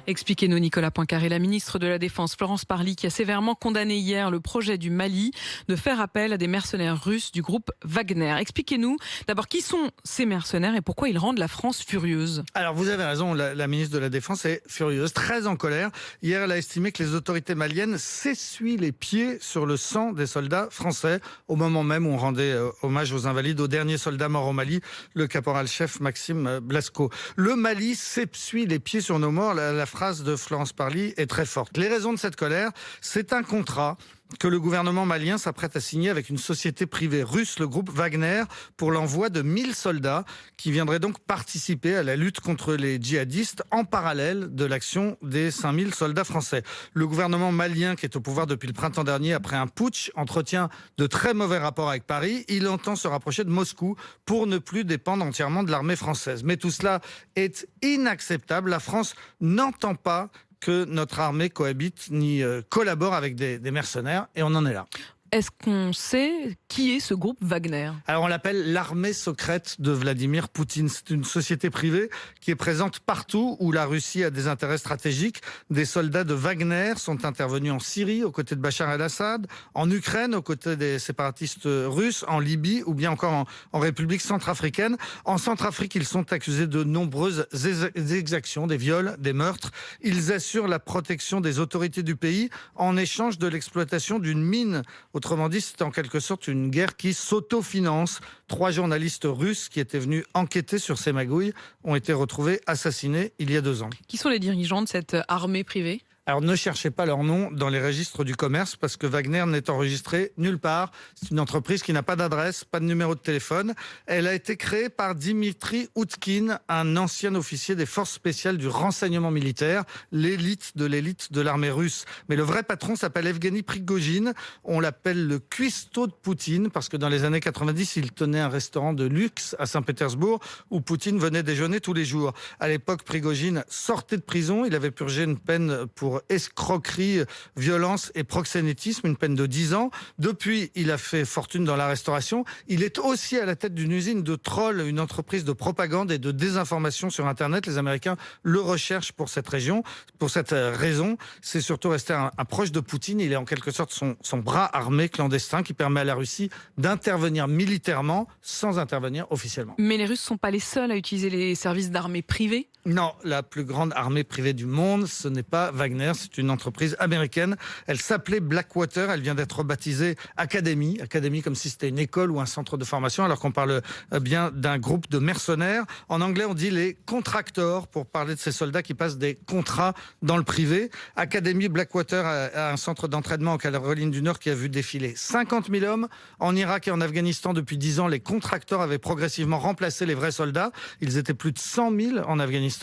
Expliquez-nous Nicolas Poincaré. La ministre de la Défense Florence Parly qui a sévèrement condamné hier le projet du Mali de faire appel à des mercenaires russes du groupe Wagner. Expliquez-nous d'abord qui sont ces mercenaires et pourquoi ils rendent la France furieuse. Alors vous avez raison, la ministre de la Défense est furieuse, très en colère. Hier elle a estimé que les autorités maliennes s'essuient les pieds sur le sang des soldats français au moment même où on rendait hommage aux invalides, au dernier soldat mort au Mali, le caporal-chef Maxime Blasco. Le Mali s'essuie les pieds sur nos morts, la phrase de Florence Parly est très forte. Les raisons de cette colère, c'est un contrat que le gouvernement malien s'apprête à signer avec une société privée russe, le groupe Wagner, pour l'envoi de 1000 soldats qui viendraient donc participer à la lutte contre les djihadistes en parallèle de l'action des 5000 soldats français. Le gouvernement malien, qui est au pouvoir depuis le printemps dernier après un putsch, entretient de très mauvais rapports avec Paris. Il entend se rapprocher de Moscou pour ne plus dépendre entièrement de l'armée française. Mais tout cela est inacceptable. La France n'entend pas que notre armée cohabite ni collabore avec des mercenaires, et on en est là. Est-ce qu'on sait qui est ce groupe Wagner ? Alors on l'appelle l'armée secrète de Vladimir Poutine. C'est une société privée qui est présente partout où la Russie a des intérêts stratégiques. Des soldats de Wagner sont intervenus en Syrie aux côtés de Bachar el-Assad, en Ukraine aux côtés des séparatistes russes, en Libye ou bien encore en République centrafricaine. En Centrafrique, ils sont accusés de nombreuses exactions, des viols, des meurtres. Ils assurent la protection des autorités du pays en échange de l'exploitation d'une mine. Autrement dit, c'est en quelque sorte une guerre qui s'autofinance. 3 journalistes russes qui étaient venus enquêter sur ces magouilles ont été retrouvés assassinés il y a 2 ans. Qui sont les dirigeants de cette armée privée ? Alors ne cherchez pas leur nom dans les registres du commerce parce que Wagner n'est enregistré nulle part. C'est une entreprise qui n'a pas d'adresse, pas de numéro de téléphone. Elle a été créée par Dimitri Outkine, un ancien officier des forces spéciales du renseignement militaire, l'élite de l'armée russe. Mais le vrai patron s'appelle Evgeny Prigojine. On l'appelle le cuistot de Poutine parce que dans les années 90, il tenait un restaurant de luxe à Saint-Pétersbourg où Poutine venait déjeuner tous les jours. À l'époque, Prigojine sortait de prison. Il avait purgé une peine pour escroquerie, violence et proxénétisme, une peine de 10 ans. Depuis, il a fait fortune dans la restauration. Il est aussi à la tête d'une usine de trolls, une entreprise de propagande et de désinformation sur Internet. Les Américains le recherchent pour cette région. Pour cette raison, c'est surtout resté un proche de Poutine. Il est en quelque sorte son bras armé clandestin qui permet à la Russie d'intervenir militairement sans intervenir officiellement. Mais les Russes ne sont pas les seuls à utiliser les services d'armée privée ? Non, la plus grande armée privée du monde, ce n'est pas Wagner, c'est une entreprise américaine. Elle s'appelait Blackwater, elle vient d'être baptisée Academy comme si c'était une école ou un centre de formation, alors qu'on parle bien d'un groupe de mercenaires. En anglais, on dit les contractors pour parler de ces soldats qui passent des contrats dans le privé. Academy Blackwater a un centre d'entraînement en Caroline du Nord qui a vu défiler 50 000 hommes. En Irak et en Afghanistan, depuis 10 ans, les contracteurs avaient progressivement remplacé les vrais soldats. Ils étaient plus de 100 000 en Afghanistan.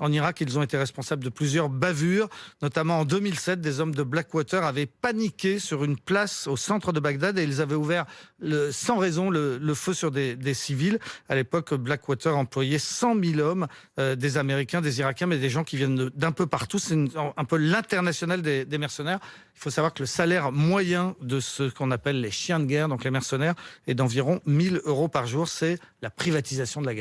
En Irak, ils ont été responsables de plusieurs bavures. Notamment en 2007, des hommes de Blackwater avaient paniqué sur une place au centre de Bagdad et ils avaient ouvert sans raison le feu sur des civils. À l'époque, Blackwater employait 100 000 hommes, des Américains, des Irakiens, mais des gens qui viennent d'un peu partout. C'est un peu l'international des mercenaires. Il faut savoir que le salaire moyen de ce qu'on appelle les chiens de guerre, donc les mercenaires, est d'environ 1 000 € par jour. C'est la privatisation de la guerre.